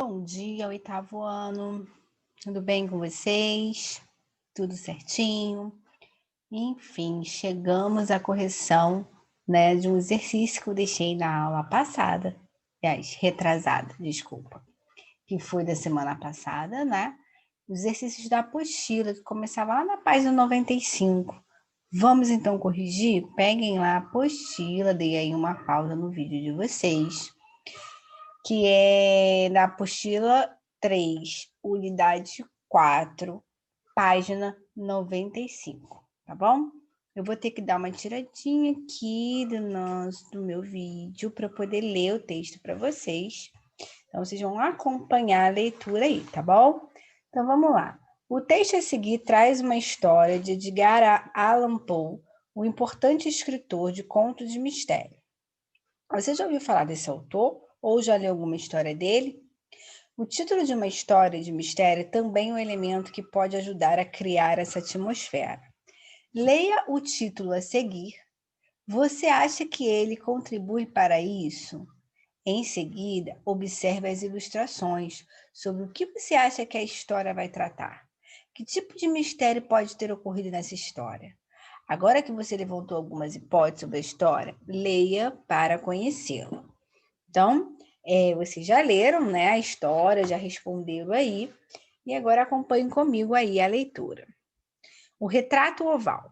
Bom dia, oitavo ano. Tudo bem com vocês? Tudo certinho? Enfim, chegamos à correção, né, de um exercício que eu deixei na aula passada, aliás, retrasada, desculpa, que foi da semana passada, né? Os exercícios da apostila, que começava lá na página 95. Vamos então corrigir? Peguem lá a apostila, dei aí uma pausa no vídeo de vocês, que é da apostila 3, unidade 4, página 95, tá bom? Eu vou ter que dar uma tiradinha aqui do meu vídeo para poder ler o texto para vocês. Então, vocês vão acompanhar a leitura aí, tá bom? Então, vamos lá. O texto a seguir traz uma história de Edgar Allan Poe, um importante escritor de contos de mistério. Você já ouviu falar desse autor ou já leu alguma história dele? O título de uma história de mistério também é um elemento que pode ajudar a criar essa atmosfera. Leia o título a seguir. Você acha que ele contribui para isso? Em seguida, observe as ilustrações sobre o que você acha que a história vai tratar. Que tipo de mistério pode ter ocorrido nessa história? Agora que você levantou algumas hipóteses sobre a história, leia para conhecê-la. Então, vocês já leram, né, a história, já responderam aí, e agora acompanhem comigo aí a leitura. O retrato oval.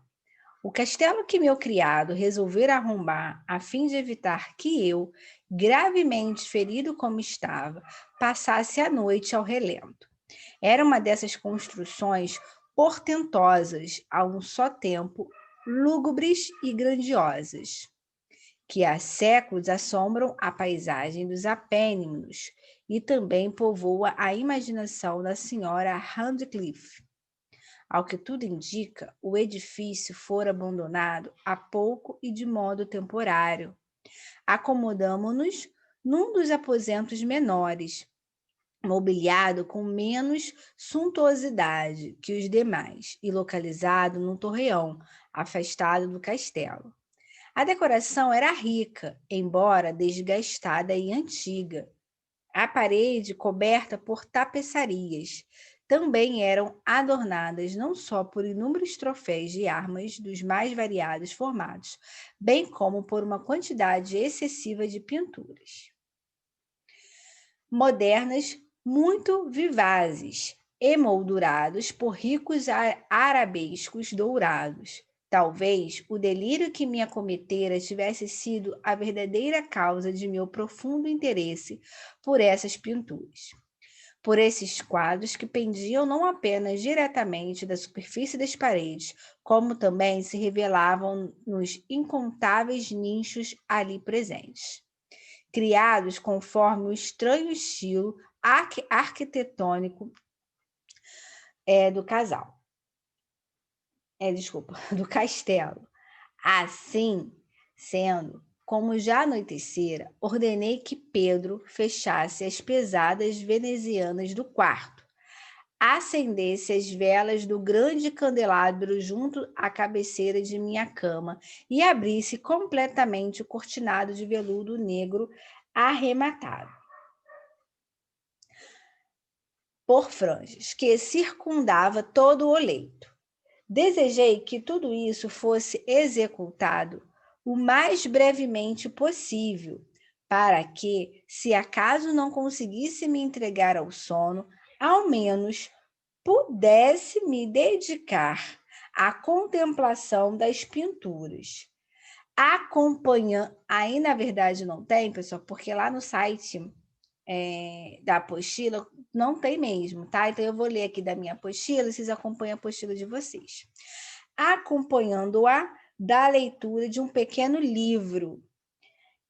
O castelo que meu criado resolvera arrombar a fim de evitar que eu, gravemente ferido como estava, passasse a noite ao relento. Era uma dessas construções portentosas, a um só tempo, lúgubres e grandiosas, que há séculos assombram a paisagem dos Apêninos e também povoa a imaginação da senhora Radcliffe. Ao que tudo indica, o edifício fora abandonado há pouco e de modo temporário. Acomodamo-nos num dos aposentos menores, mobiliado com menos suntuosidade que os demais e localizado num torreão, afastado do castelo. A decoração era rica, embora desgastada e antiga. A parede, coberta por tapeçarias, também eram adornadas não só por inúmeros troféus de armas dos mais variados formatos, bem como por uma quantidade excessiva de pinturas modernas muito vivazes, emoldurados por ricos arabescos dourados. Talvez o delírio que me acometera tivesse sido a verdadeira causa de meu profundo interesse por essas pinturas. Por esses quadros que pendiam não apenas diretamente da superfície das paredes, como também se revelavam nos incontáveis nichos ali presentes, criados conforme o estranho estilo arquitetônico do casal. Do castelo. Assim sendo, como já anoitecera, ordenei que Pedro fechasse as pesadas venezianas do quarto, acendesse as velas do grande candelabro junto à cabeceira de minha cama e abrisse completamente o cortinado de veludo negro arrematado por franjas, que circundava todo o leito. Desejei que tudo isso fosse executado o mais brevemente possível, para que, se acaso não conseguisse me entregar ao sono, ao menos pudesse me dedicar à contemplação das pinturas. Acompanhando, aí na verdade não tem, pessoal, porque lá no site da apostila não tem mesmo, tá? Então eu vou ler aqui da minha apostila e vocês acompanham a apostila de vocês. Acompanhando-a da leitura de um pequeno livro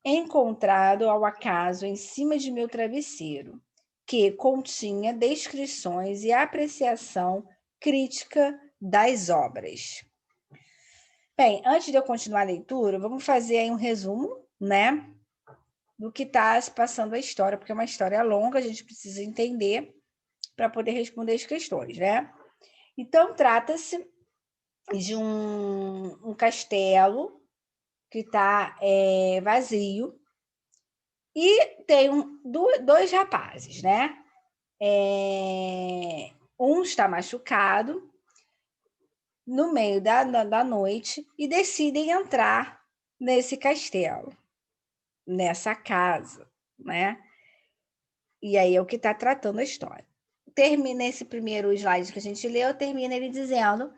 encontrado ao acaso em cima de meu travesseiro, que continha descrições e apreciação crítica das obras. Bem, antes de eu continuar a leitura, vamos fazer aí um resumo, né, do que está se passando a história, porque é uma história longa, a gente precisa entender para poder responder as questões, né? Então, trata-se de um castelo que está vazio e tem dois rapazes, né? Um está machucado no meio da noite e decidem entrar nesse castelo, nessa casa, né? E aí é o que está tratando a história. Termina esse primeiro slide que a gente leu, termina ele dizendo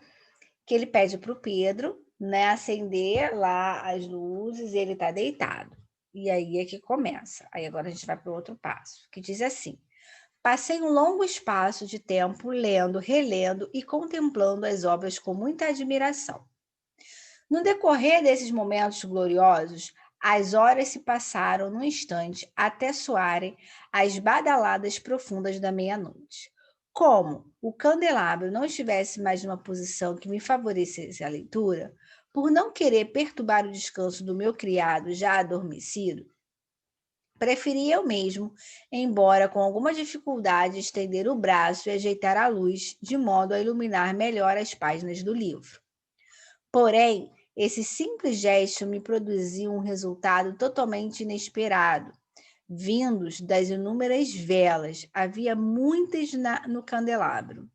que ele pede para o Pedro, né, acender lá as luzes, e ele está deitado. E aí é que começa. Aí agora a gente vai para o outro passo, que diz assim: passei um longo espaço de tempo lendo, relendo e contemplando as obras com muita admiração. No decorrer desses momentos gloriosos, as horas se passaram num instante até soarem as badaladas profundas da meia-noite. Como o candelabro não estivesse mais numa posição que me favorecesse a leitura, por não querer perturbar o descanso do meu criado já adormecido, preferi eu mesmo, embora com alguma dificuldade, estender o braço e ajeitar a luz, de modo a iluminar melhor as páginas do livro. Porém, esse simples gesto me produziu um resultado totalmente inesperado. Vindos das inúmeras velas, havia muitas no candelabro.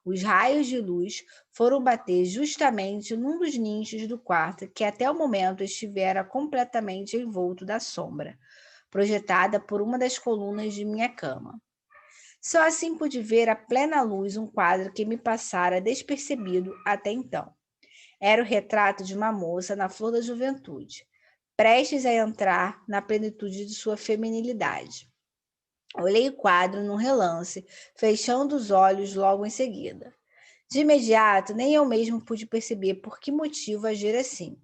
Os raios de luz foram bater justamente num dos nichos do quarto que até o momento estivera completamente envolto da sombra, projetada por uma das colunas de minha cama. Só assim pude ver à plena luz um quadro que me passara despercebido até então. Era o retrato de uma moça na flor da juventude, prestes a entrar na plenitude de sua feminilidade. Olhei o quadro num relance, fechando os olhos logo em seguida. De imediato, nem eu mesmo pude perceber por que motivo agir assim.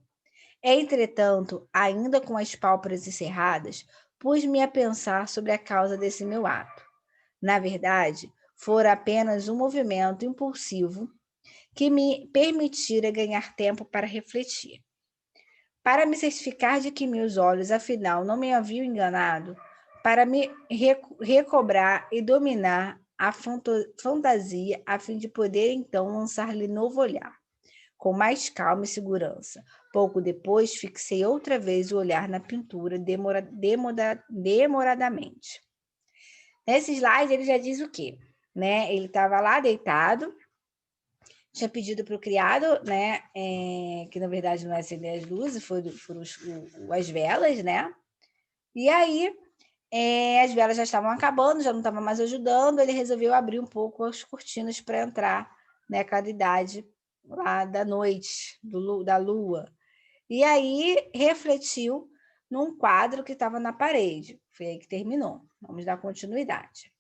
Entretanto, ainda com as pálpebras encerradas, pus-me a pensar sobre a causa desse meu ato. Na verdade, fora apenas um movimento impulsivo que me permitira ganhar tempo para refletir. Para me certificar de que meus olhos, afinal, não me haviam enganado, para me recobrar e dominar a fantasia, a fim de poder então lançar-lhe novo olhar, com mais calma e segurança. Pouco depois, fixei outra vez o olhar na pintura, demoradamente. Nesse slide, ele já diz o quê? Né? Ele estava lá deitado, tinha pedido para o criado, né, que na verdade não é acender as luzes, foram as velas, né? E aí as velas já estavam acabando, já não estava mais ajudando, ele resolveu abrir um pouco as cortinas para entrar, né, a claridade lá da noite, da lua. E aí refletiu num quadro que estava na parede. Foi aí que terminou. Vamos dar continuidade.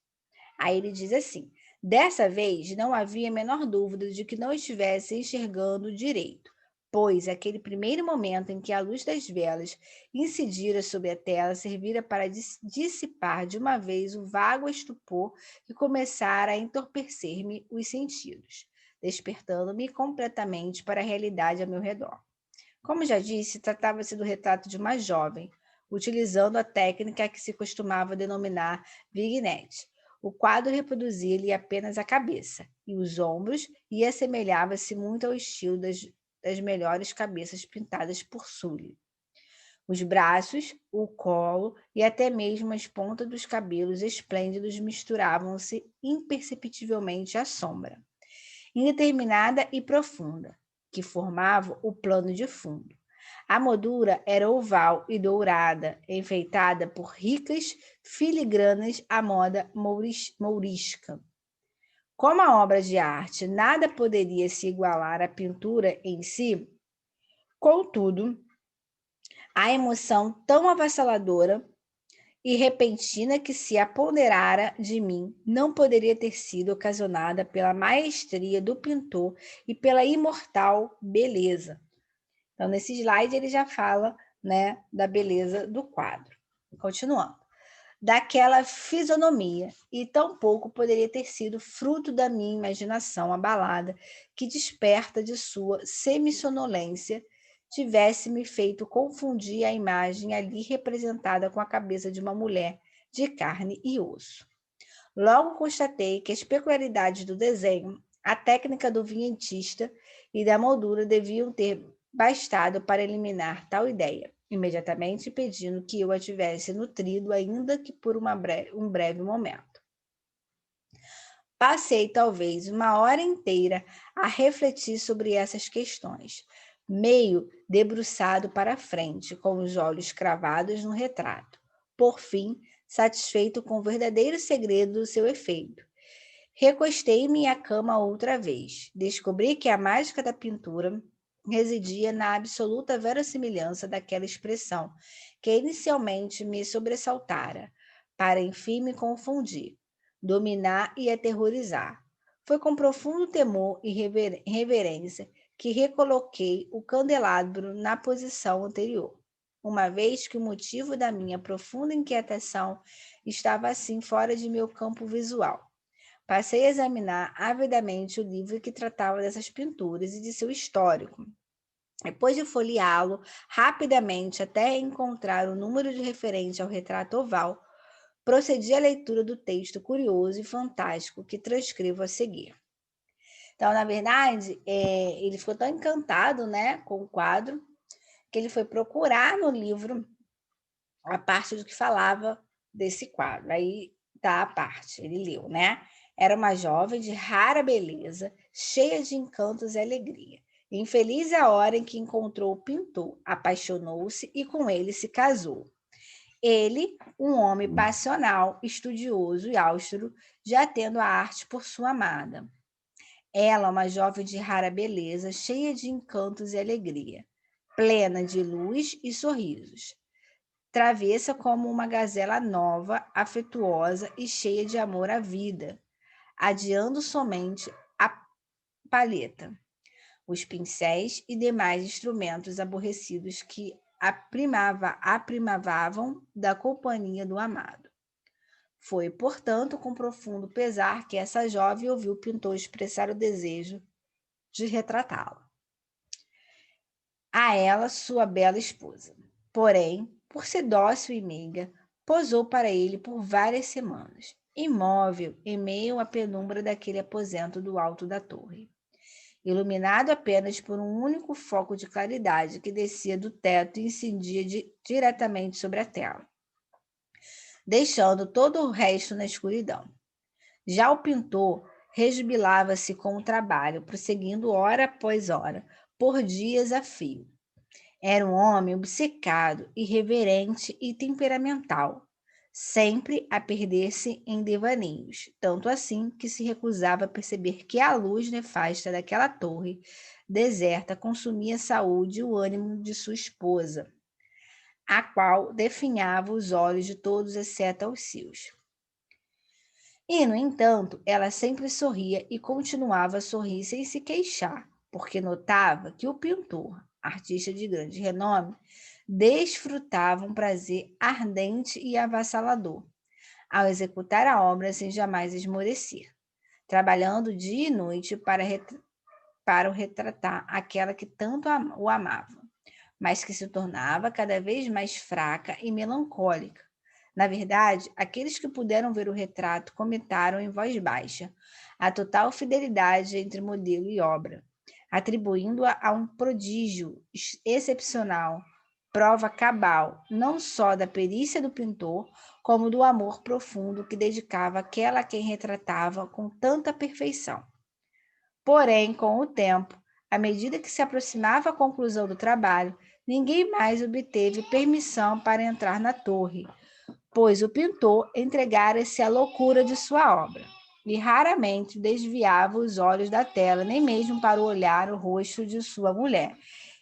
Aí ele diz assim: dessa vez não havia a menor dúvida de que não estivesse enxergando direito, pois aquele primeiro momento em que a luz das velas incidira sobre a tela servira para dissipar de uma vez o vago estupor que começara a entorpecer-me os sentidos, despertando-me completamente para a realidade ao meu redor. Como já disse, tratava-se do retrato de uma jovem, utilizando a técnica que se costumava denominar vignette. O quadro reproduzia-lhe apenas a cabeça e os ombros e assemelhava-se muito ao estilo das melhores cabeças pintadas por Sully. Os braços, o colo e até mesmo as pontas dos cabelos esplêndidos misturavam-se imperceptivelmente à sombra, indeterminada e profunda, que formava o plano de fundo. A moldura era oval e dourada, enfeitada por ricas filigranas à moda mourisca. Como a obra de arte nada poderia se igualar à pintura em si, contudo, a emoção tão avassaladora e repentina que se apoderara de mim não poderia ter sido ocasionada pela maestria do pintor e pela imortal beleza. Então, nesse slide, ele já fala, né, da beleza do quadro. Continuando. Daquela fisionomia, e tampouco poderia ter sido fruto da minha imaginação abalada, que desperta de sua semissonolência, tivesse-me feito confundir a imagem ali representada com a cabeça de uma mulher de carne e osso. Logo constatei que as peculiaridades do desenho, a técnica do vinhetista e da moldura deviam ter bastado para eliminar tal ideia, imediatamente pedindo que eu a tivesse nutrido, ainda que por um breve momento. Passei talvez uma hora inteira a refletir sobre essas questões, meio debruçado para frente, com os olhos cravados no retrato. Por fim, satisfeito com o verdadeiro segredo do seu efeito, recostei-me à cama outra vez. Descobri que a mágica da pintura residia na absoluta verossimilhança daquela expressão, que inicialmente me sobressaltara, para enfim me confundir, dominar e aterrorizar. Foi com profundo temor e reverência que recoloquei o candelabro na posição anterior, uma vez que o motivo da minha profunda inquietação estava assim fora de meu campo visual. Passei a examinar avidamente o livro que tratava dessas pinturas e de seu histórico. Depois de folheá-lo rapidamente até encontrar o número de referente ao retrato oval, procedi à leitura do texto curioso e fantástico que transcrevo a seguir. Então, na verdade, ele ficou tão encantado, né, com o quadro, que ele foi procurar no livro a parte do que falava desse quadro. Aí tá a parte, ele leu, né? Era uma jovem de rara beleza, cheia de encantos e alegria. Infeliz é a hora em que encontrou o pintor, apaixonou-se e com ele se casou. Ele, um homem passional, estudioso e austero, já tendo a arte por sua amada. Ela, uma jovem de rara beleza, cheia de encantos e alegria, plena de luz e sorrisos, travessa como uma gazela nova, afetuosa e cheia de amor à vida, adiando somente a palheta, os pincéis e demais instrumentos aborrecidos que aprimavam da companhia do amado. Foi, portanto, com profundo pesar que essa jovem ouviu o pintor expressar o desejo de retratá-la. A ela, sua bela esposa. Porém, por ser dócil e meiga, posou para ele por várias semanas, imóvel em meio à penumbra daquele aposento do alto da torre, iluminado apenas por um único foco de claridade que descia do teto e incidia diretamente sobre a tela, deixando todo o resto na escuridão. Já o pintor resbilava-se com o trabalho, prosseguindo hora após hora, por dias a fio. Era um homem obcecado, irreverente e temperamental, sempre a perder-se em devaneios, tanto assim que se recusava a perceber que a luz nefasta daquela torre deserta consumia a saúde e o ânimo de sua esposa, a qual definhava os olhos de todos exceto aos seus. E, no entanto, ela sempre sorria e continuava a sorrir sem se queixar, porque notava que o pintor, artista de grande renome, desfrutava um prazer ardente e avassalador ao executar a obra sem jamais esmorecer, trabalhando dia e noite para o retratar aquela que tanto o amava, mas que se tornava cada vez mais fraca e melancólica. Na verdade, aqueles que puderam ver o retrato comentaram em voz baixa a total fidelidade entre modelo e obra, atribuindo-a a um prodígio excepcional, prova cabal não só da perícia do pintor, como do amor profundo que dedicava àquela a quem retratava com tanta perfeição. Porém, com o tempo, à medida que se aproximava a conclusão do trabalho, ninguém mais obteve permissão para entrar na torre, pois o pintor entregara-se à loucura de sua obra, e raramente desviava os olhos da tela, nem mesmo para olhar o rosto de sua mulher,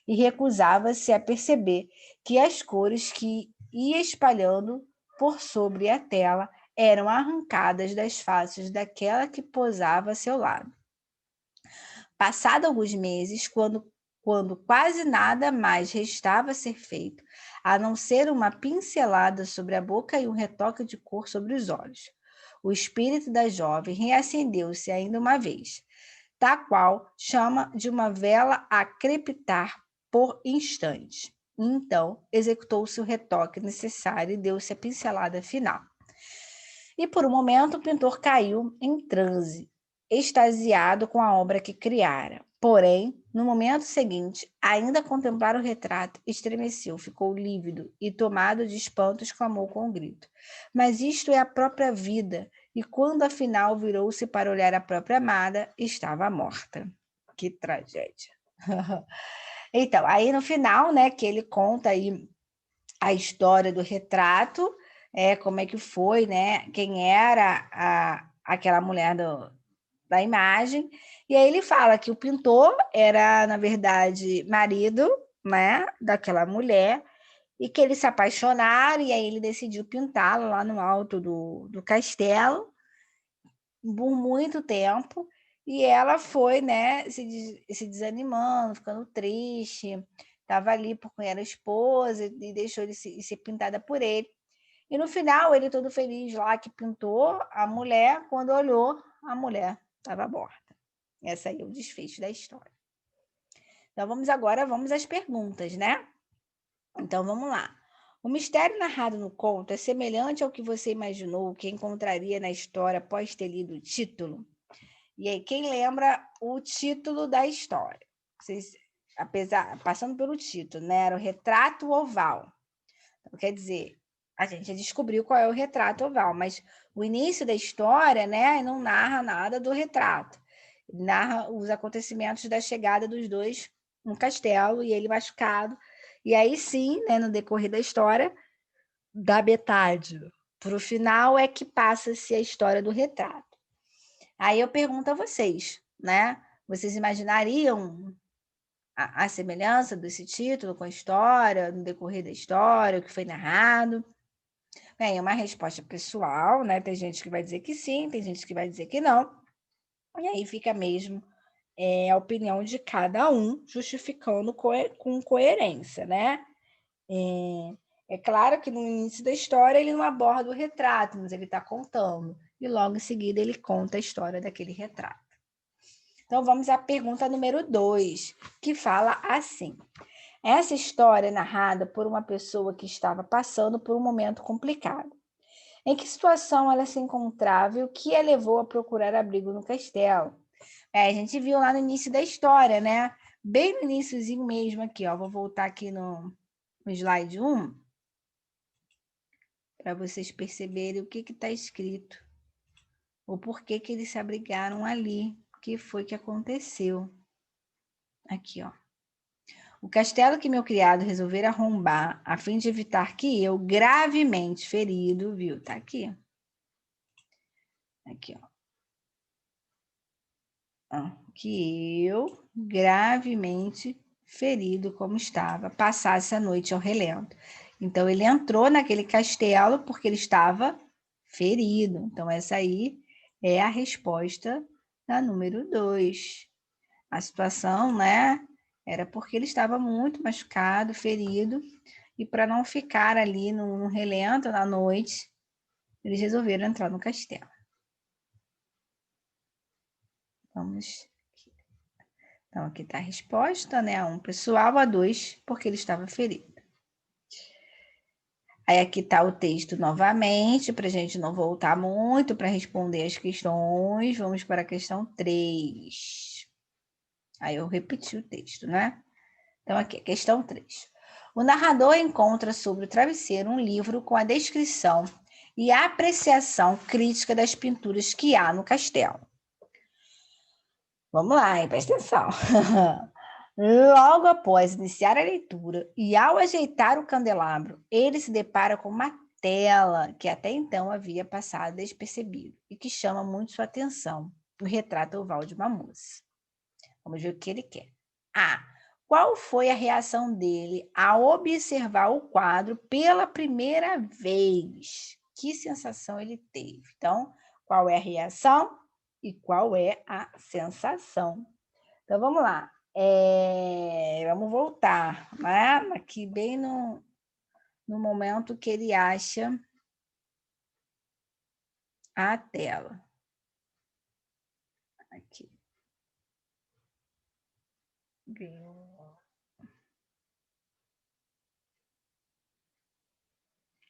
e recusava-se a perceber que as cores que ia espalhando por sobre a tela eram arrancadas das faces daquela que posava a seu lado. Passado alguns meses, quando quase nada mais restava a ser feito, a não ser uma pincelada sobre a boca e um retoque de cor sobre os olhos, o espírito da jovem reacendeu-se ainda uma vez, tal qual chama de uma vela a crepitar por instantes. Então, executou-se o retoque necessário e deu-se a pincelada final. E por um momento o pintor caiu em transe, extasiado com a obra que criara. Porém, no momento seguinte, ainda a contemplar o retrato, estremeceu, ficou lívido e, tomado de espanto, exclamou com um grito: Mas isto é a própria vida, e quando afinal virou-se para olhar a própria amada, estava morta. Que tragédia. Então, aí no final, né, que ele conta aí a história do retrato, como é que foi, né, quem era aquela mulher da imagem, e aí ele fala que o pintor era, na verdade, marido, né, daquela mulher, e que eles se apaixonaram, e aí ele decidiu pintá-la lá no alto do castelo, por muito tempo, e ela foi, né, se desanimando, ficando triste, estava ali porque era esposa e deixou de ser pintada por ele. E no final, ele todo feliz lá que pintou a mulher, quando olhou, a mulher estava morta. Essa aí é o desfecho da história. Então vamos às perguntas, né? Então vamos lá. O mistério narrado no conto é semelhante ao que você imaginou que encontraria na história após ter lido o título? E aí, quem lembra o título da história? Vocês, passando pelo título, né? Era o Retrato Oval. Então, quer dizer, a gente já descobriu qual é o retrato oval, mas o início da história, né, não narra nada do retrato. Narra os acontecimentos da chegada dos dois no castelo e ele machucado. E aí sim, né, no decorrer da história, da metade para o final é que passa-se a história do retrato. Aí eu pergunto a vocês, né? Vocês imaginariam a semelhança desse título com a história, no decorrer da história, o que foi narrado? Bem, é uma resposta pessoal, né? Tem gente que vai dizer que sim, tem gente que vai dizer que não. E aí fica mesmo a opinião de cada um, justificando com coerência, né? É claro que no início da história ele não aborda o retrato, mas ele está contando. E logo em seguida ele conta a história daquele retrato. Então vamos à pergunta número 2, que fala assim. Essa história é narrada por uma pessoa que estava passando por um momento complicado. Em que situação ela se encontrava e o que a levou a procurar abrigo no castelo? A gente viu lá no início da história, né? Bem no iniciozinho mesmo aqui, ó. Vou voltar aqui no slide 1 para vocês perceberem o que está escrito. O porquê que eles se abrigaram ali. O que foi que aconteceu. Aqui, ó. O castelo que meu criado resolvera arrombar a fim de evitar que eu, gravemente ferido, viu? Tá aqui. Aqui, ó. Que eu, gravemente ferido como estava, passasse a noite ao relento. Então, ele entrou naquele castelo porque ele estava ferido. Então, essa aí é a resposta da número 2. A situação, né, era porque ele estava muito machucado, ferido, e para não ficar ali no relento na noite, eles resolveram entrar no castelo. Vamos. Então, aqui está a resposta, né? A 1 pessoal, a 2, porque ele estava ferido. Aí aqui está o texto novamente, para a gente não voltar muito para responder as questões. Vamos para a questão 3. Aí eu repeti o texto, né? Então, aqui, questão 3. O narrador encontra sobre o travesseiro um livro com a descrição e a apreciação crítica das pinturas que há no castelo. Vamos lá, hein? Presta atenção. Logo após iniciar a leitura e ao ajeitar o candelabro, ele se depara com uma tela que até então havia passado despercebido e que chama muito sua atenção, o retrato oval de uma moça. Vamos ver o que ele quer. Qual foi a reação dele ao observar o quadro pela primeira vez? Que sensação ele teve? Então, qual é a reação e qual é a sensação? Então, vamos lá. Vamos voltar, né? Aqui bem no momento que ele acha a tela. Aqui.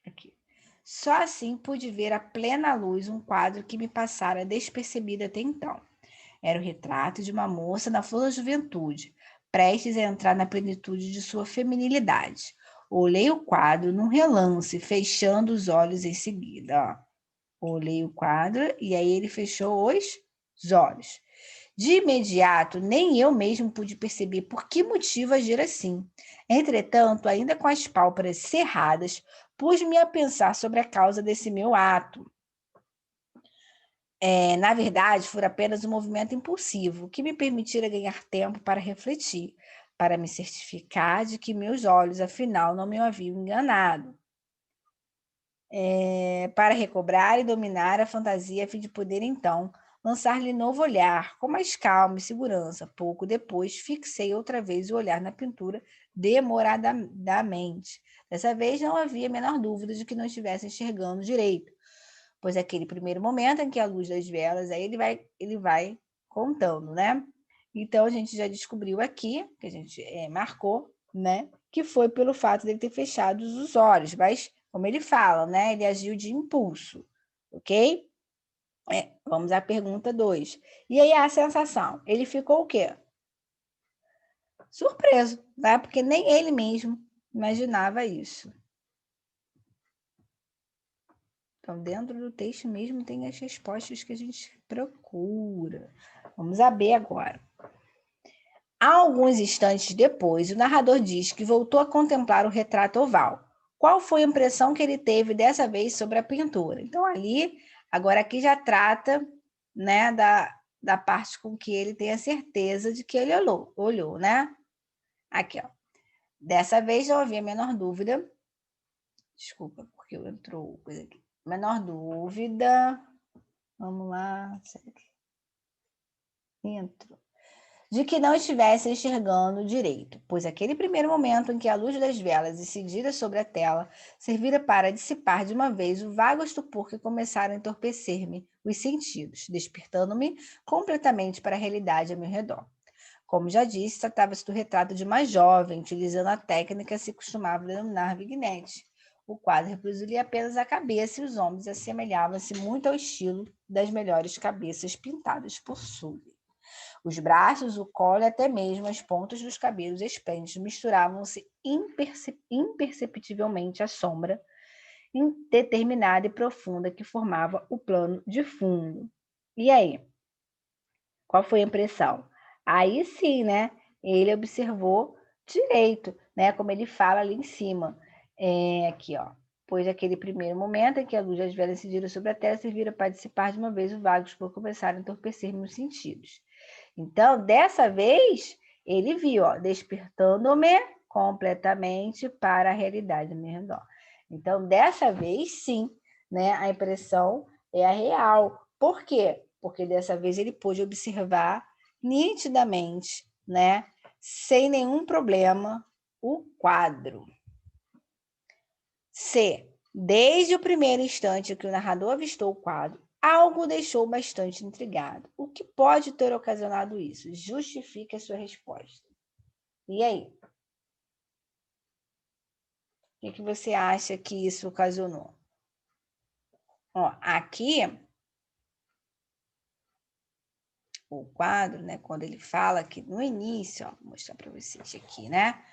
Aqui. Só assim pude ver à plena luz um quadro que me passara despercebido até então. Era o retrato de uma moça na flor da juventude, prestes a entrar na plenitude de sua feminilidade. Olhei o quadro num relance, fechando os olhos em seguida. Olhei o quadro e aí ele fechou os olhos. De imediato, nem eu mesmo pude perceber por que motivo agir assim. Entretanto, ainda com as pálpebras cerradas, pus-me a pensar sobre a causa desse meu ato. Na verdade, foi apenas um movimento impulsivo, que me permitira ganhar tempo para refletir, para me certificar de que meus olhos, afinal, não me haviam enganado. Para recobrar e dominar a fantasia, a fim de poder, então, lançar-lhe novo olhar, com mais calma e segurança. Pouco depois, fixei outra vez o olhar na pintura, demoradamente. Dessa vez, não havia a menor dúvida de que não estivesse enxergando direito, pois aquele primeiro momento em que a luz das velas, aí ele vai contando, né? Então, a gente já descobriu aqui, que a gente marcou, né? Que foi pelo fato dele ter fechado os olhos, mas, como ele fala, né? Ele agiu de impulso, ok? Vamos à pergunta 2. E aí, a sensação? Ele ficou o quê? Surpreso, né? Porque nem ele mesmo imaginava isso. Então, dentro do texto mesmo tem as respostas que a gente procura. Vamos a B agora. Alguns instantes depois, o narrador diz que voltou a contemplar o retrato oval. Qual foi a impressão que ele teve dessa vez sobre a pintura? Então, agora aqui já trata, né, da parte com que ele tem a certeza de que ele olhou, né? Aqui, ó. Dessa vez não havia a menor dúvida. Desculpa, porque entrou coisa aqui. Menor dúvida. Vamos lá. Entro. De que não estivesse enxergando direito, pois aquele primeiro momento em que a luz das velas incidira sobre a tela servira para dissipar de uma vez o vago estupor que começara a entorpecer-me os sentidos, despertando-me completamente para a realidade ao meu redor. Como já disse, tratava-se do retrato de uma jovem, utilizando a técnica que se costumava denominar vignette. O quadro reproduzia apenas a cabeça e os ombros assemelhavam-se muito ao estilo das melhores cabeças pintadas por Sully. Os braços, o colo e até mesmo as pontas dos cabelos esplêndidos misturavam-se imperceptivelmente à sombra indeterminada e profunda que formava o plano de fundo. E aí? Qual foi a impressão? Aí sim, né? Ele observou direito, né? Como ele fala ali em cima. Aqui, ó. Pois aquele primeiro momento em que a luz das velas incidiram sobre a terra servira para dissipar de uma vez o vago por começar a entorpecer meus sentidos. Então, dessa vez, ele viu, ó, despertando-me completamente para a realidade ao meu redor. Então, dessa vez, sim, né, a impressão é a real. Por quê? Porque dessa vez ele pôde observar nitidamente, né, sem nenhum problema, o quadro. C. Desde o primeiro instante que o narrador avistou o quadro, algo o deixou bastante intrigado. O que pode ter ocasionado isso? Justifique a sua resposta. E aí? O que você acha que isso ocasionou? Ó, aqui, o quadro, né, quando ele fala que no início, ó, vou mostrar para vocês aqui, né?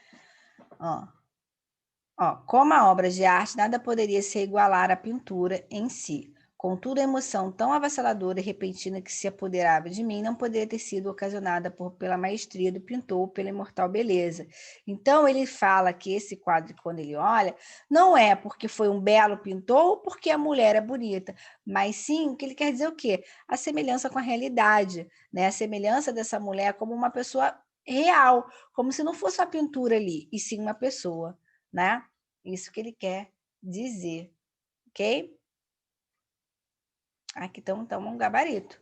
Como a obra de arte, nada poderia se igualar à pintura em si. Contudo, a emoção tão avassaladora e repentina que se apoderava de mim não poderia ter sido ocasionada pela maestria do pintor, pela imortal beleza. Então, ele fala que esse quadro, quando ele olha, não é porque foi um belo pintor ou porque a mulher é bonita, mas sim, que ele quer dizer o quê? A semelhança com a realidade, né? A semelhança dessa mulher como uma pessoa real, como se não fosse uma pintura ali, e sim uma pessoa, né? Isso que ele quer dizer, ok? Aqui estamos um gabarito.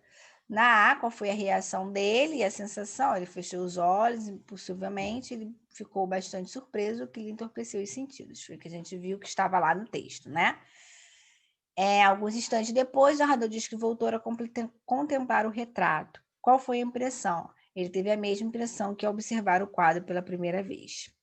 Na A, qual foi a reação dele e a sensação? Ele fechou os olhos, possivelmente ele ficou bastante surpreso, que lhe entorpeceu os sentidos. Foi o que a gente viu que estava lá no texto, né? Alguns instantes depois, o narrador diz que voltou a contemplar o retrato. Qual foi a impressão? Ele teve a mesma impressão que ao observar o quadro pela primeira vez.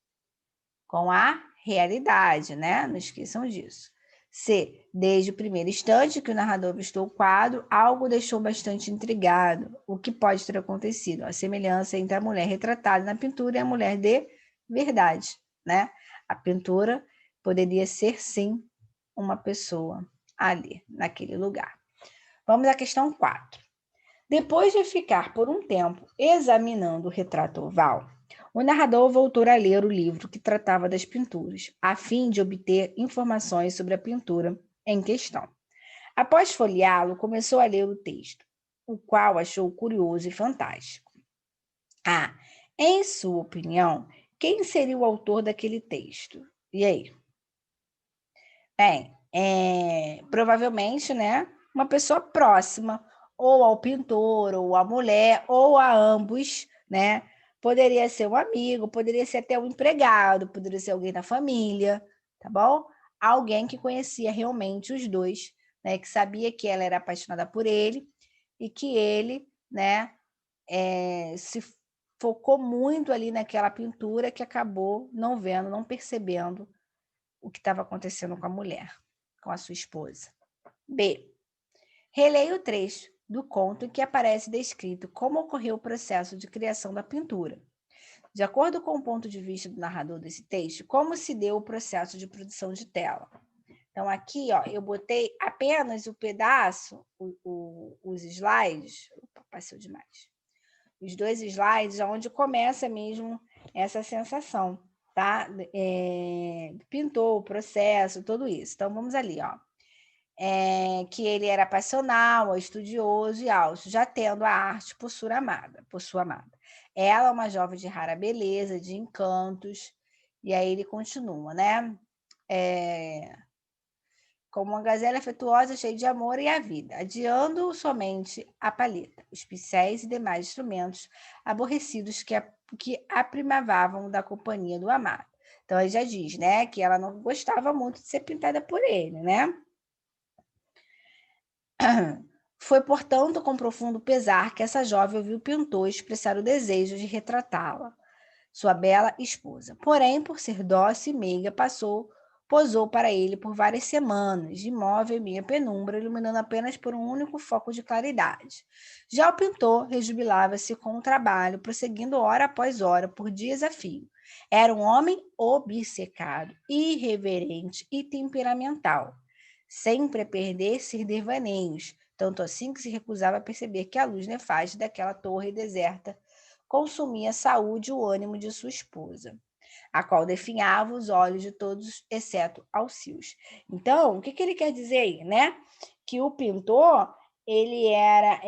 Com a realidade, né? Não esqueçam disso. C. Desde o primeiro instante que o narrador avistou o quadro, algo deixou bastante intrigado. O que pode ter acontecido? A semelhança entre a mulher retratada na pintura e a mulher de verdade, né? A pintura poderia ser, sim, uma pessoa. ali, naquele lugar. Vamos à questão 4. Depois de ficar por um tempo examinando o retrato oval, o narrador voltou a ler o livro que tratava das pinturas, a fim de obter informações sobre a pintura em questão. Após folheá-lo, começou a ler o texto, o qual achou curioso e fantástico. Em sua opinião, quem seria o autor daquele texto? E aí? Bem, provavelmente, né, uma pessoa próxima, ou ao pintor, ou à mulher, ou a ambos, né? Poderia ser um amigo, poderia ser até um empregado, poderia ser alguém da família, tá bom? Alguém que conhecia realmente os dois, né? Que sabia que ela era apaixonada por ele e que ele, né, se focou muito ali naquela pintura que acabou não vendo, não percebendo o que estava acontecendo com a mulher, com a sua esposa. B. Releia o trecho do conto em que aparece descrito como ocorreu o processo de criação da pintura. De acordo com o ponto de vista do narrador desse texto, como se deu o processo de produção de tela. Então, aqui, ó, eu botei apenas o pedaço, os slides. Opa, passou demais. Os 2 slides, onde começa mesmo essa sensação, tá? Pintor, o processo, tudo isso. Então, vamos ali, ó. Que ele era passional, estudioso e alto, já tendo a arte por sua amada. Ela é uma jovem de rara beleza, de encantos, e aí ele continua, né? Como uma gazela afetuosa, cheia de amor e a vida, adiando somente a palheta, os pincéis e demais instrumentos aborrecidos que aprimavam da companhia do amado. Então, ele já diz, né, que ela não gostava muito de ser pintada por ele, né? Foi, portanto, com profundo pesar que essa jovem ouviu o pintor expressar o desejo de retratá-la, sua bela esposa. Porém, por ser dócil e meiga, posou para ele por várias semanas, de imóvel em meia penumbra, iluminando apenas por um único foco de claridade. Já o pintor rejubilava-se com o trabalho, prosseguindo hora após hora, por dias a fio. Era um homem obcecado, irreverente e temperamental, sempre a perder-se em devaneios, tanto assim que se recusava a perceber que a luz nefasta daquela torre deserta consumia a saúde e o ânimo de sua esposa, a qual definhava os olhos de todos, exceto Alcius. Então, o que ele quer dizer aí, né? Que o pintor, ele era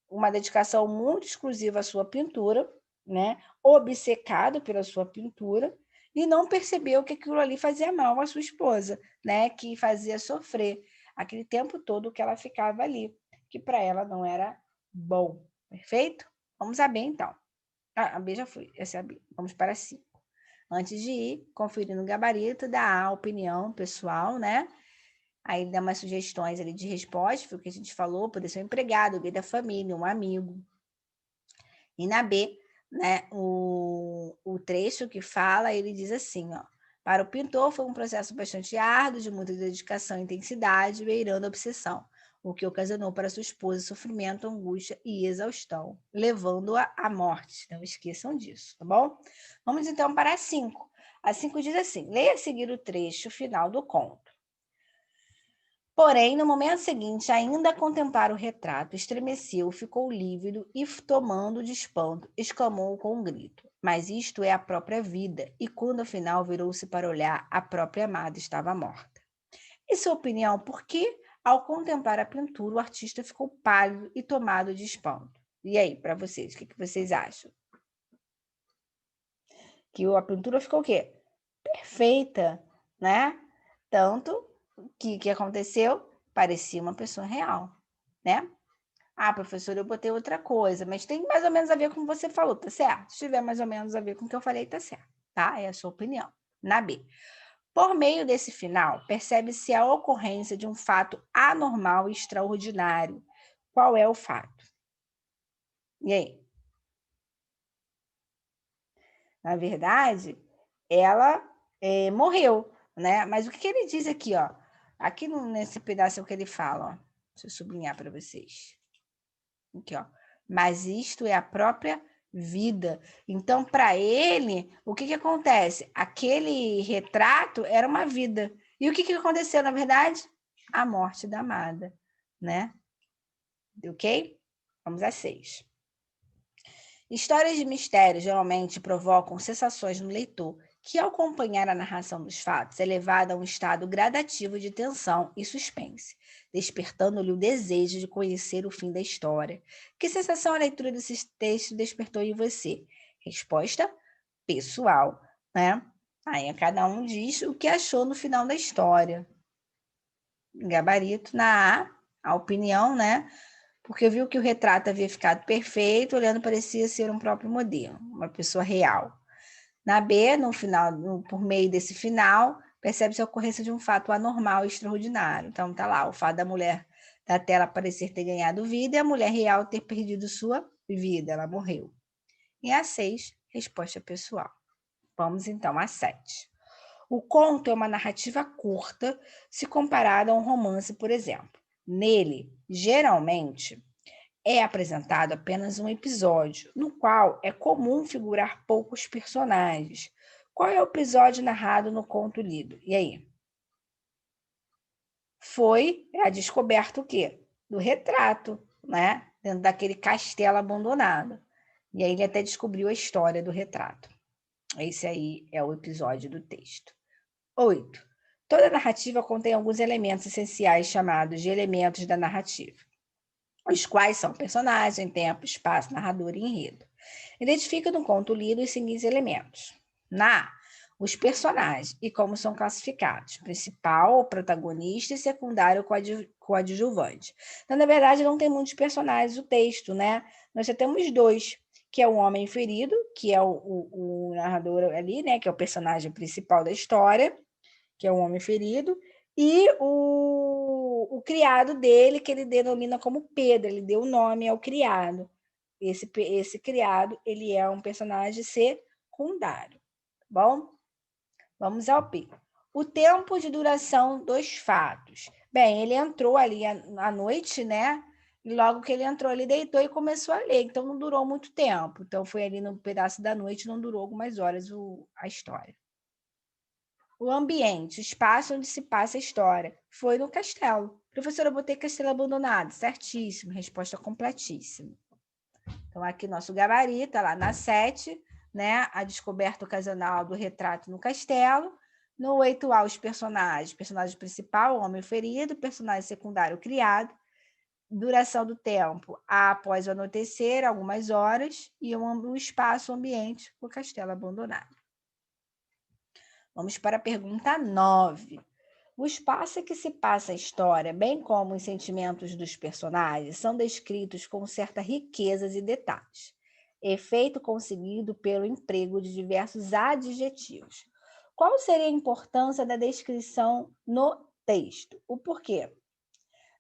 uma dedicação muito exclusiva à sua pintura, né? Obcecado pela sua pintura, e não percebeu que aquilo ali fazia mal à sua esposa, né? Que fazia sofrer aquele tempo todo que ela ficava ali, que para ela não era bom. Perfeito? Vamos a B, então. A B já foi, essa é a B. Vamos para a 5. Antes de ir, conferindo o gabarito, dá a opinião pessoal, né? Aí dá umas sugestões ali de resposta, foi o que a gente falou, poder ser um empregado, alguém da família, um amigo. E na B, né, o trecho que fala, ele diz assim, ó. Para o pintor foi um processo bastante árduo, de muita dedicação e intensidade, beirando a obsessão, o que ocasionou para sua esposa sofrimento, angústia e exaustão, levando-a à morte. Não esqueçam disso, tá bom? Vamos então para a 5. A 5 diz assim, leia a seguir o trecho final do conto. Porém, no momento seguinte, ainda a contemplar o retrato, estremeceu, ficou lívido e, tomando de espanto, exclamou com um grito. Mas isto é a própria vida, e quando afinal virou-se para olhar, a própria amada estava morta. Em sua opinião, por que, ao contemplar a pintura, o artista ficou pálido e tomado de espanto? E aí, para vocês, o que vocês acham? Que a pintura ficou o quê? Perfeita, né? Tanto que aconteceu? Parecia uma pessoa real, né? Ah, professor, eu botei outra coisa, mas tem mais ou menos a ver com o que você falou, tá certo? Se tiver mais ou menos a ver com o que eu falei, tá certo, tá? É a sua opinião. Na B. Por meio desse final, percebe-se a ocorrência de um fato anormal e extraordinário. Qual é o fato? E aí? Na verdade, ela morreu, né? Mas o que ele diz aqui, ó? Aqui nesse pedaço que ele fala, ó. Deixa eu sublinhar para vocês. Aqui, ó. Mas isto é a própria vida. Então, para ele, o que acontece? Aquele retrato era uma vida. E o que aconteceu, na verdade? a morte da amada, né? Ok? Vamos a 6. Histórias de mistério geralmente provocam sensações no leitor, que ao acompanhar a narração dos fatos é levado a um estado gradativo de tensão e suspense, despertando-lhe o desejo de conhecer o fim da história. Que sensação a leitura desses textos despertou em você? Resposta pessoal, né? Aí cada um diz o que achou no final da história. Gabarito na a opinião, né? Porque viu que o retrato havia ficado perfeito, olhando parecia ser um próprio modelo, uma pessoa real. Na B, no final, por meio desse final, percebe-se a ocorrência de um fato anormal e extraordinário. Então tá lá, o fato da mulher da tela parecer ter ganhado vida e a mulher real ter perdido sua vida, ela morreu. E a 6, resposta pessoal. Vamos então a 7. O conto é uma narrativa curta se comparada a um romance, por exemplo. Nele, geralmente, é apresentado apenas um episódio, no qual é comum figurar poucos personagens. Qual é o episódio narrado no conto lido? E aí? Foi a descoberta o quê? Do retrato, né? Dentro daquele castelo abandonado. E aí ele até descobriu a história do retrato. Esse aí é o episódio do texto. 8. Toda narrativa contém alguns elementos essenciais chamados de elementos da narrativa, os quais são personagem, tempo, espaço, narrador e enredo. Identifica no conto lido os seguintes elementos. Na A, os personagens e como são classificados: principal, protagonista e secundário coadjuvante. Então, na verdade, não tem muitos personagens no texto, né? Nós já temos 2, que é o homem ferido, que é o narrador ali, né? Que é o personagem principal da história, que é o homem ferido, e o criado dele, que ele denomina como Pedro, ele deu o nome ao criado. Esse criado, ele é um personagem secundário, tá bom? Vamos ao P. O tempo de duração dos fatos. Bem, ele entrou ali à noite, né? E logo que ele entrou, ele deitou e começou a ler. Então, não durou muito tempo. Então, foi ali no pedaço da noite, não durou algumas horas a história. O ambiente, o espaço onde se passa a história. Foi no castelo. Professora, eu botei castelo abandonado. Certíssimo, resposta completíssima. Então, aqui nosso gabarito, lá na 7, né? A descoberta ocasional do retrato no castelo. No 8A, os personagens. Personagem principal, o homem ferido. Personagem secundário, criado. Duração do tempo, após o anoitecer, algumas horas. E o espaço, o ambiente, o castelo abandonado. Vamos para a pergunta 9. O espaço em que se passa a história, bem como os sentimentos dos personagens, são descritos com certa riqueza e detalhes, efeito conseguido pelo emprego de diversos adjetivos. Qual seria a importância da descrição no texto? O porquê?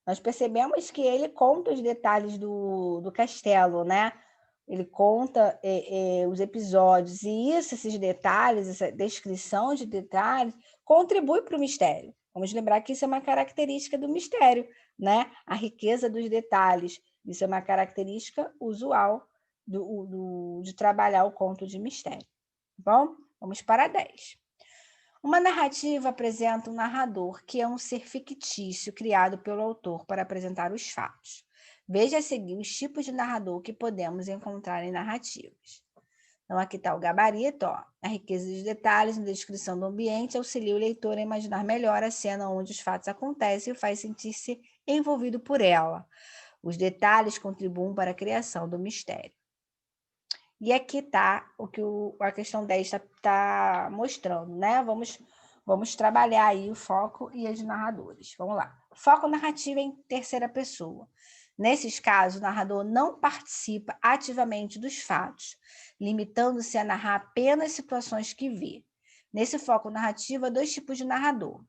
Nós percebemos que ele conta os detalhes do castelo, né? Ele conta os episódios, e esses detalhes, essa descrição de detalhes, contribui para o mistério. Vamos lembrar que isso é uma característica do mistério, né? A riqueza dos detalhes. Isso é uma característica usual de trabalhar o conto de mistério. Tá bom? Vamos para 10. Uma narrativa apresenta um narrador, que é um ser fictício criado pelo autor para apresentar os fatos. Veja a seguir os tipos de narrador que podemos encontrar em narrativas. Então, aqui está o gabarito, ó. A riqueza dos detalhes na descrição do ambiente auxilia o leitor a imaginar melhor a cena onde os fatos acontecem e o faz sentir-se envolvido por ela. Os detalhes contribuem para a criação do mistério. E aqui está o que a questão 10 está mostrando, né? Vamos trabalhar aí o foco e os narradores. Vamos lá. Foco narrativo em terceira pessoa. Nesses casos, o narrador não participa ativamente dos fatos, limitando-se a narrar apenas situações que vê. Nesse foco narrativo, há 2 tipos de narrador.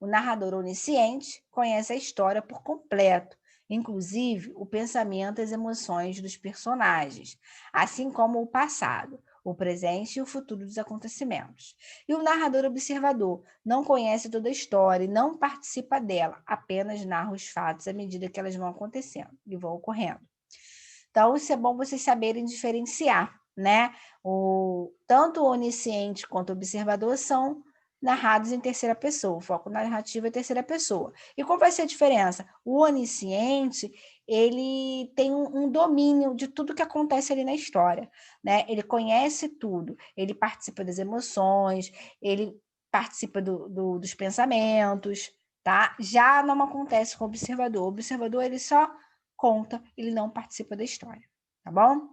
O narrador onisciente conhece a história por completo, inclusive o pensamento e as emoções dos personagens, assim como o passado, o presente e o futuro dos acontecimentos. E o narrador observador não conhece toda a história e não participa dela, apenas narra os fatos à medida que elas vão acontecendo e vão ocorrendo. Então, isso é bom vocês saberem diferenciar, né? Tanto o onisciente quanto o observador são narrados em terceira pessoa. O foco narrativo é terceira pessoa. E qual vai ser a diferença? O onisciente, ele tem um domínio de tudo que acontece ali na história, né? Ele conhece tudo, ele participa das emoções, ele participa dos pensamentos, tá? Já não acontece com o observador. O observador, ele só conta, ele não participa da história, tá bom?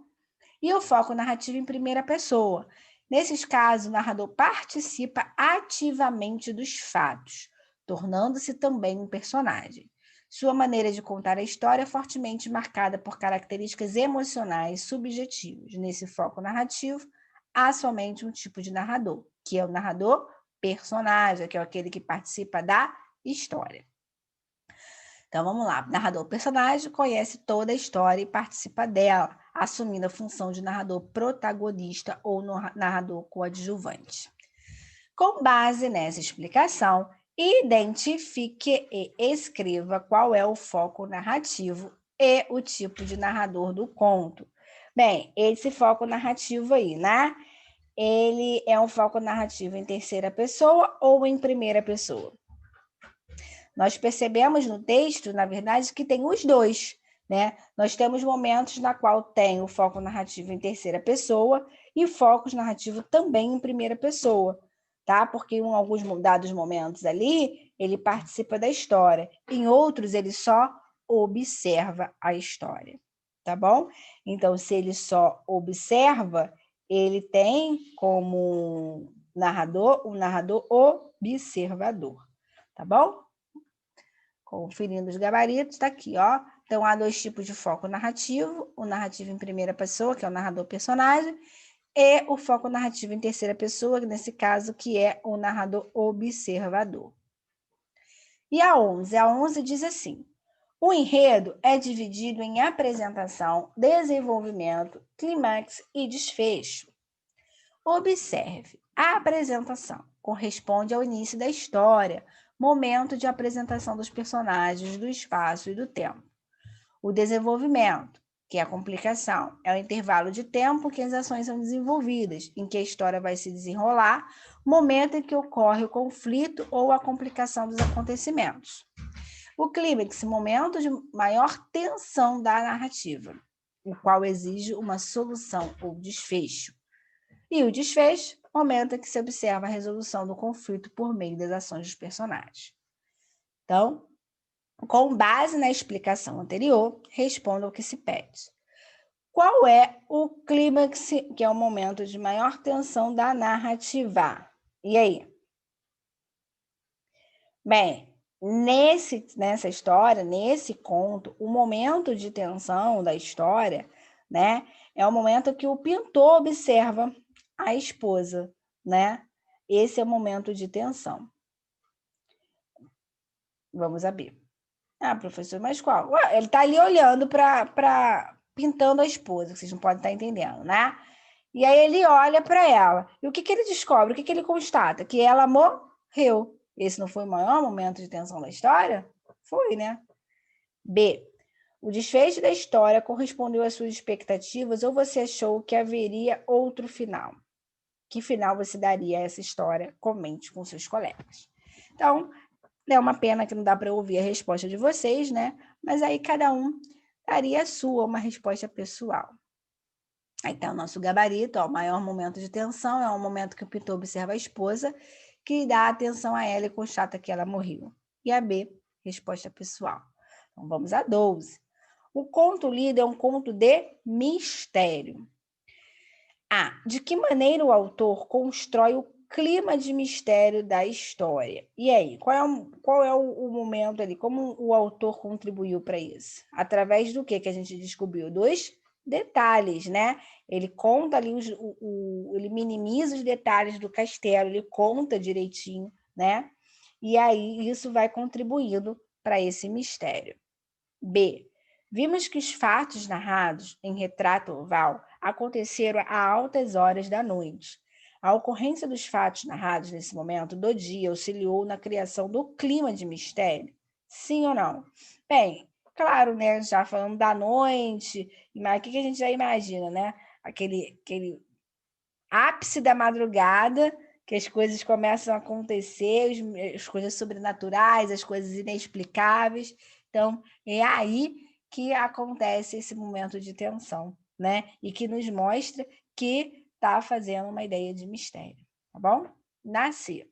E o foco narrativo em primeira pessoa. Nesses casos, o narrador participa ativamente dos fatos, tornando-se também um personagem. Sua maneira de contar a história é fortemente marcada por características emocionais subjetivas. Nesse foco narrativo, há somente um tipo de narrador, que é o narrador personagem, que é aquele que participa da história. Então, vamos lá. Narrador personagem conhece toda a história e participa dela, assumindo a função de narrador protagonista ou narrador coadjuvante. Com base nessa explicação, identifique e escreva qual é o foco narrativo e o tipo de narrador do conto. Bem, esse foco narrativo aí, né? Ele é um foco narrativo em terceira pessoa ou em primeira pessoa? Nós percebemos no texto, na verdade, que tem os dois, né? Nós temos momentos na qual tem o foco narrativo em terceira pessoa e focos narrativos também em primeira pessoa, tá? Porque em alguns dados momentos ali, ele participa da história, em outros ele só observa a história, tá bom? Então, se ele só observa, ele tem como narrador o narrador observador, tá bom? Conferindo os gabaritos, está aqui, ó. Então, há dois tipos de foco narrativo: o narrativo em primeira pessoa, que é o narrador personagem, e o foco narrativo em terceira pessoa, nesse caso, que é o narrador observador. E a 11? A 11 diz assim: o enredo é dividido em apresentação, desenvolvimento, clímax e desfecho. Observe, a apresentação corresponde ao início da história, momento de apresentação dos personagens, do espaço e do tempo. O desenvolvimento, que é a complicação, é o intervalo de tempo que as ações são desenvolvidas, em que a história vai se desenrolar, momento em que ocorre o conflito ou a complicação dos acontecimentos. O clímax, momento de maior tensão da narrativa, o qual exige uma solução ou desfecho. E o desfecho, momento em que se observa a resolução do conflito por meio das ações dos personagens. Então, com base na explicação anterior, responda ao que se pede. Qual é o clímax, que é o momento de maior tensão da narrativa? E aí? Bem, nessa história, nesse conto, o momento de tensão da história, né, é o momento que o pintor observa a esposa, né? Esse é o momento de tensão. Vamos abrir. Ah, professor, mas qual? Ué, ele está ali olhando para pintando a esposa, que vocês não podem estar entendendo, né? E aí ele olha para ela. E o que ele descobre? O que ele constata? Que ela morreu. Esse não foi o maior momento de tensão da história? Foi, né? B. O desfecho da história correspondeu às suas expectativas ou você achou que haveria outro final? Que final você daria a essa história? Comente com seus colegas. Então, é uma pena que não dá para ouvir a resposta de vocês, né? Mas aí cada um daria a sua, uma resposta pessoal. Aí está o nosso gabarito, ó, o maior momento de tensão é o momento que o pintor observa a esposa, que dá atenção a ela e constata que ela morreu. E a B, resposta pessoal. Então, vamos a 12. O conto lido é um conto de mistério. A. De que maneira o autor constrói o clima de mistério da história? E aí, qual é o momento ali? Como o autor contribuiu para isso? Através do que a gente descobriu? Dos detalhes, né? Ele conta ali, ele minimiza os detalhes do castelo, ele conta direitinho, né? E aí isso vai contribuindo para esse mistério. B. Vimos que os fatos narrados em Retrato Oval aconteceram a altas horas da noite. A ocorrência dos fatos narrados nesse momento do dia auxiliou na criação do clima de mistério? Sim ou não? Bem, claro, né? Já falando da noite, mas o que a gente já imagina, né? Aquele ápice da madrugada, Que as coisas começam a acontecer, as coisas sobrenaturais, as coisas inexplicáveis. Então, é aí que acontece esse momento de tensão, né? E que nos mostra que está fazendo uma ideia de mistério, tá bom? Nascer.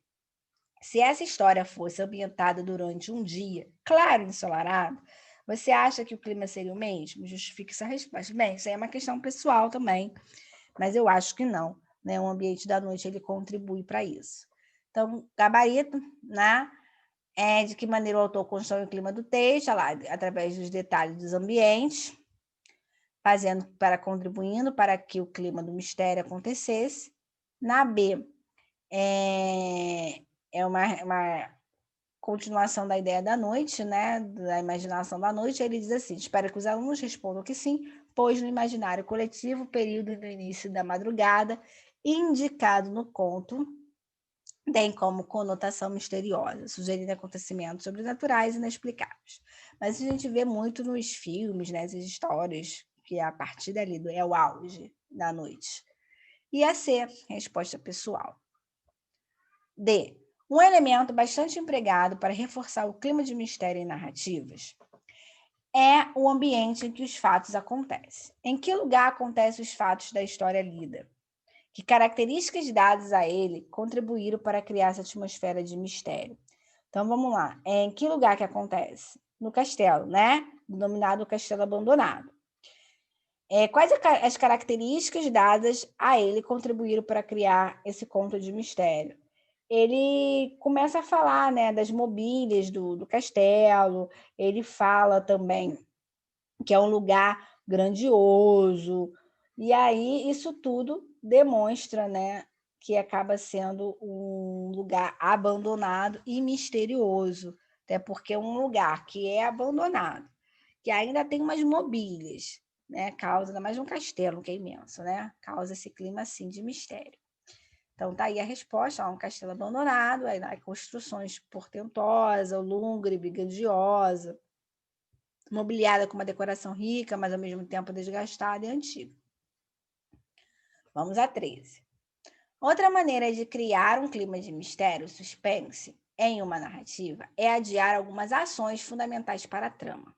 Se essa história fosse ambientada durante um dia, claro, ensolarado, você acha que o clima seria o mesmo? Justifique essa resposta. Bem, isso aí é uma questão pessoal também, mas eu acho que não, né? O ambiente da noite ele contribui para isso. Então, gabarito, né? De que maneira o autor constrói o clima do texto, lá, através dos detalhes dos ambientes, contribuindo para que o clima do mistério acontecesse. Na B, é uma continuação da ideia da noite, né? Da imaginação da noite. Ele diz assim: espero que os alunos respondam que sim, pois no imaginário coletivo, o período do início da madrugada, indicado no conto, tem como conotação misteriosa, sugerindo acontecimentos sobrenaturais e inexplicáveis. Mas a gente vê muito nos filmes, né, nas histórias, que a partir dali é o auge da noite. E a C, resposta pessoal. D, um elemento bastante empregado para reforçar o clima de mistério em narrativas é o ambiente em que os fatos acontecem. Em que lugar acontecem os fatos da história lida? Que características dadas a ele contribuíram para criar essa atmosfera de mistério? Então, vamos lá. Em que lugar que acontece? No castelo, né? Denominado Castelo Abandonado. Quais as características dadas a ele contribuíram para criar esse conto de mistério? Ele começa a falar, né, das mobílias do castelo, ele fala também que é um lugar grandioso, e aí isso tudo demonstra, né, que acaba sendo um lugar abandonado e misterioso, até porque é um lugar que é abandonado, que ainda tem umas mobílias, né, causa, ainda mais um castelo que é imenso, né, causa esse clima assim de mistério. Então, tá aí a resposta, um castelo abandonado, aí construções portentosas, lúgubre, grandiosa, mobiliada com uma decoração rica, mas ao mesmo tempo desgastada e antiga. Vamos a 13. Outra maneira de criar um clima de mistério, suspense, em uma narrativa, é adiar algumas ações fundamentais para a trama.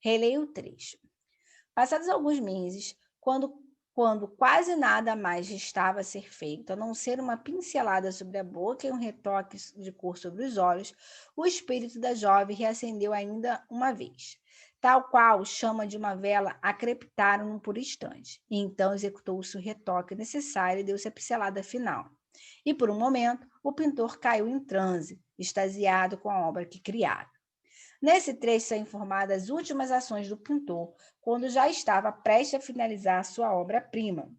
Releio o trecho. Passados alguns meses, quando quase nada mais restava a ser feito, a não ser uma pincelada sobre a boca e um retoque de cor sobre os olhos, o espírito da jovem reacendeu ainda uma vez. Tal qual chama de uma vela a crepitaram por instante. E então executou-se o retoque necessário e deu-se a pincelada final. E por um momento, o pintor caiu em transe, extasiado com a obra que criara. Nesse trecho são informadas as últimas ações do pintor, quando já estava prestes a finalizar sua obra-prima,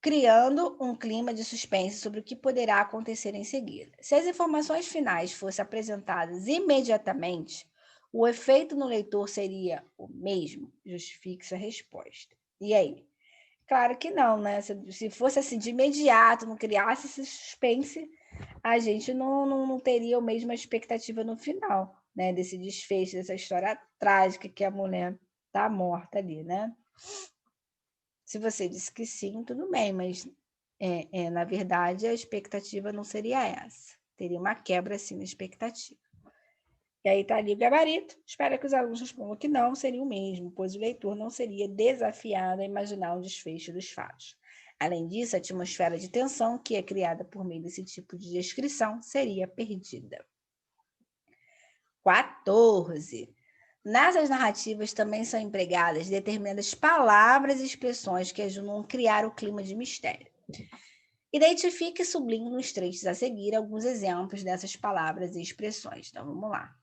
criando um clima de suspense sobre o que poderá acontecer em seguida. Se as informações finais fossem apresentadas imediatamente, o efeito no leitor seria o mesmo? Justifique essa resposta. E aí? Claro que não, né? Se fosse assim de imediato, não criasse esse suspense, a gente não teria a mesma expectativa no final, né? Desse desfecho, dessa história trágica que a mulher está morta ali, né? Se você disse que sim, tudo bem, mas na verdade a expectativa não seria essa. Teria uma quebra assim na expectativa. E aí está ali o gabarito. Espero que os alunos respondam que não seria o mesmo, pois o leitor não seria desafiado a imaginar o desfecho dos fatos. Além disso, a atmosfera de tensão que é criada por meio desse tipo de descrição seria perdida. 14. Nessas narrativas também são empregadas determinadas palavras e expressões que ajudam a criar o clima de mistério. Identifique e sublinhe nos trechos a seguir alguns exemplos dessas palavras e expressões. Então, vamos lá.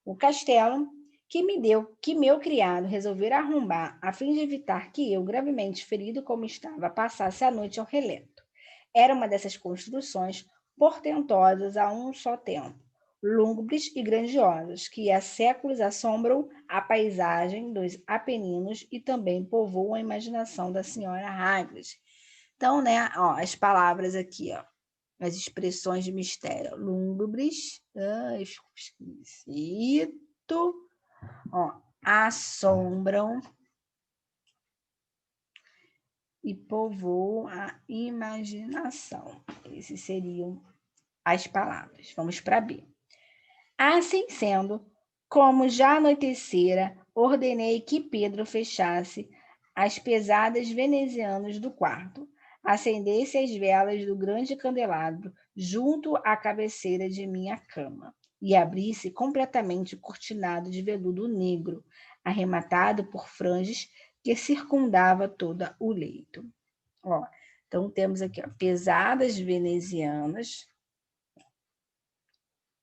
O castelo que meu criado resolvera arrombar a fim de evitar que eu, gravemente ferido como estava, passasse a noite ao relento. Era uma dessas construções portentosas a um só tempo, lúgubres e grandiosas, que há séculos assombram a paisagem dos Apeninos e também povoam a imaginação da senhora Hagrid. Então, né, ó, as palavras aqui, ó, as expressões de mistério, lúgubres, esquisito, ó, assombram e povoam a imaginação. Essas seriam as palavras. Vamos para B. Assim sendo, como já anoitecera, ordenei que Pedro fechasse as pesadas venezianas do quarto, acendesse as velas do grande candelabro junto à cabeceira de minha cama e abrisse completamente o cortinado de veludo negro, arrematado por franjas que circundava toda o leito. Ó, então, temos aqui ó, pesadas venezianas,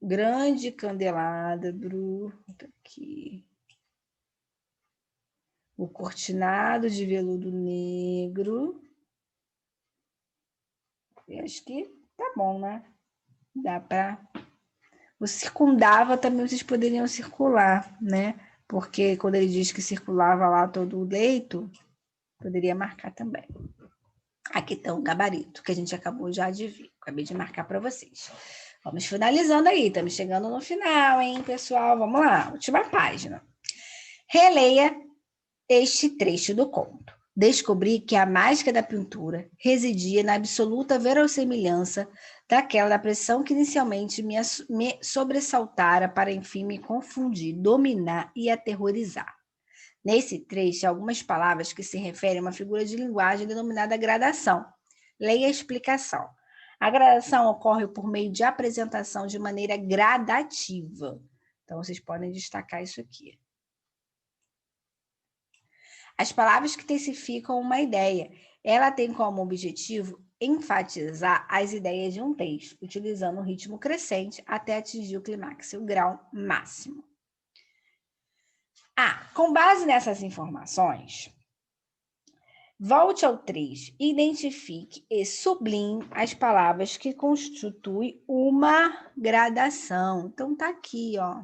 grande candelabro, aqui, o cortinado de veludo negro. Eu acho que tá bom, né? Dá para. O circundava também vocês poderiam circular, né? Porque quando ele diz que circulava lá todo o leito, poderia marcar também. Aqui está o gabarito, que a gente acabou já de ver. Acabei de marcar para vocês. Vamos finalizando aí, estamos chegando no final, hein, pessoal? Vamos lá, última página. Releia este trecho do conto. Descobri que a mágica da pintura residia na absoluta verossimilhança daquela da pressão que inicialmente me sobressaltara para enfim me confundir, dominar e aterrorizar. Nesse trecho, há algumas palavras que se referem a uma figura de linguagem denominada gradação. Leia a explicação. A gradação ocorre por meio de apresentação de maneira gradativa. Então, vocês podem destacar isso aqui. As palavras que intensificam uma ideia. Ela tem como objetivo enfatizar as ideias de um texto, utilizando um ritmo crescente até atingir o clímax, o grau máximo. Com base nessas informações, volte ao 3, identifique e sublinhe as palavras que constituem uma gradação. Então, tá aqui, ó.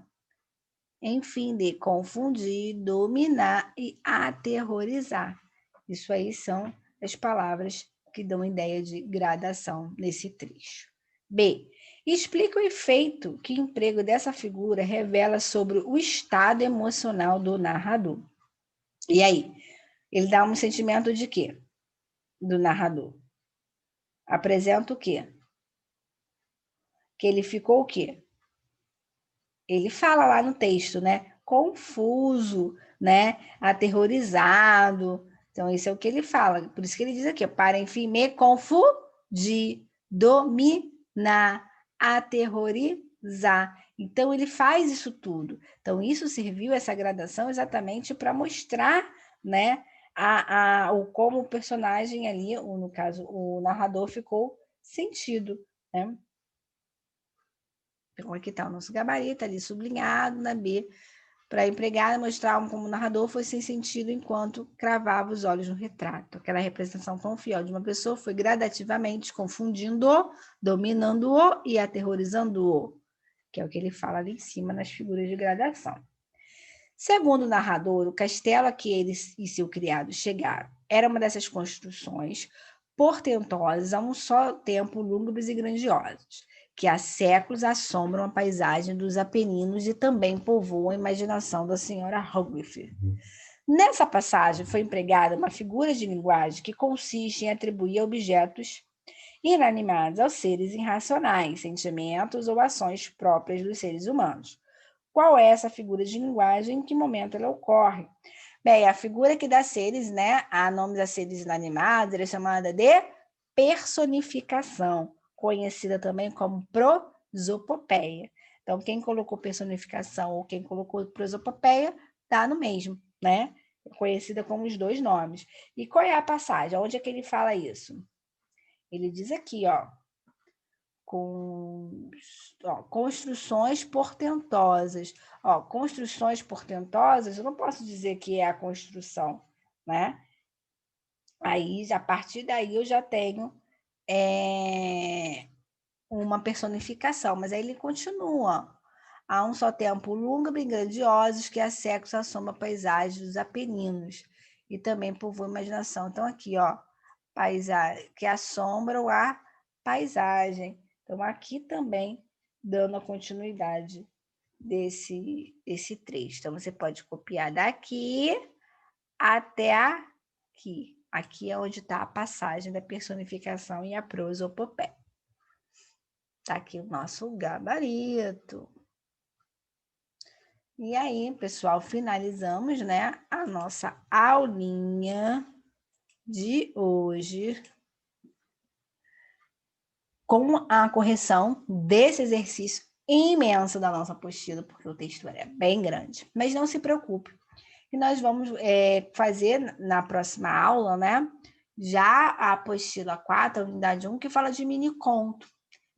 Enfim, de confundir, dominar e aterrorizar. Isso aí são as palavras que dão ideia de gradação nesse trecho. B. Explica o efeito que o emprego dessa figura revela sobre o estado emocional do narrador. E aí? Ele dá um sentimento de quê? Do narrador. Apresenta o quê? Que ele ficou o quê? Ele fala lá no texto, né? Confuso, né? Aterrorizado. Então, isso é o que ele fala. Por isso que ele diz aqui, para, enfim, me confundir, dominar, aterrorizar. Então, ele faz isso tudo. Então, isso serviu, essa gradação, exatamente para mostrar, né? Como o personagem ali, ou no caso, o narrador, ficou sentido, né? Então, aqui está o nosso gabarito ali sublinhado na B, para empregar e mostrar como o narrador foi sem sentido enquanto cravava os olhos no retrato. Aquela representação tão fiel de uma pessoa foi gradativamente confundindo-o, dominando-o e aterrorizando-o, que é o que ele fala ali em cima nas figuras de gradação. Segundo o narrador, o castelo a que ele e seu criado chegaram era uma dessas construções portentosas a um só tempo lúgubres e grandiosas, que há séculos assombram a paisagem dos Apeninos e também povoam a imaginação da senhora Hogwarts. Nessa passagem foi empregada uma figura de linguagem que consiste em atribuir a objetos inanimados aos seres irracionais, sentimentos ou ações próprias dos seres humanos. Qual é essa figura de linguagem? Em que momento ela ocorre? Bem, a figura que dá seres, né, a nomes a seres inanimados, é chamada de personificação, conhecida também como prosopopeia. Então, quem colocou personificação ou quem colocou prosopopeia, dá no mesmo, né? É conhecida como os dois nomes. E qual é a passagem? Onde é que ele fala isso? Ele diz aqui, ó, construções portentosas. Construções portentosas, eu não posso dizer que é a construção, né? Aí, a partir daí, eu já tenho uma personificação, mas aí ele continua. Há um só tempo lúgubre e grandiosos que há séculos assombra a paisagem dos Apeninos e também povoa a imaginação. Então, aqui, ó, paisagem, que assombram a paisagem. Então, aqui também, dando a continuidade desse trecho. Então, você pode copiar daqui até aqui. Aqui é onde está a passagem da personificação e a prosopopéia. Está aqui o nosso gabarito. E aí, pessoal, finalizamos, né, a nossa aulinha de hoje com a correção desse exercício imenso da nossa apostila, porque o texto é bem grande. Mas não se preocupe, que nós vamos fazer na próxima aula, né, já a apostila 4, a unidade 1, que fala de mini conto.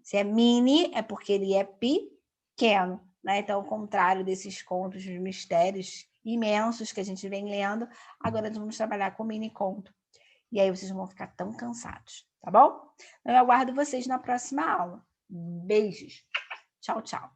Se é mini, é porque ele é pequeno, né? Então, ao contrário desses contos de mistérios imensos que a gente vem lendo, agora nós vamos trabalhar com mini conto. E aí vocês não vão ficar tão cansados, tá bom? Eu aguardo vocês na próxima aula. Beijos. Tchau, tchau.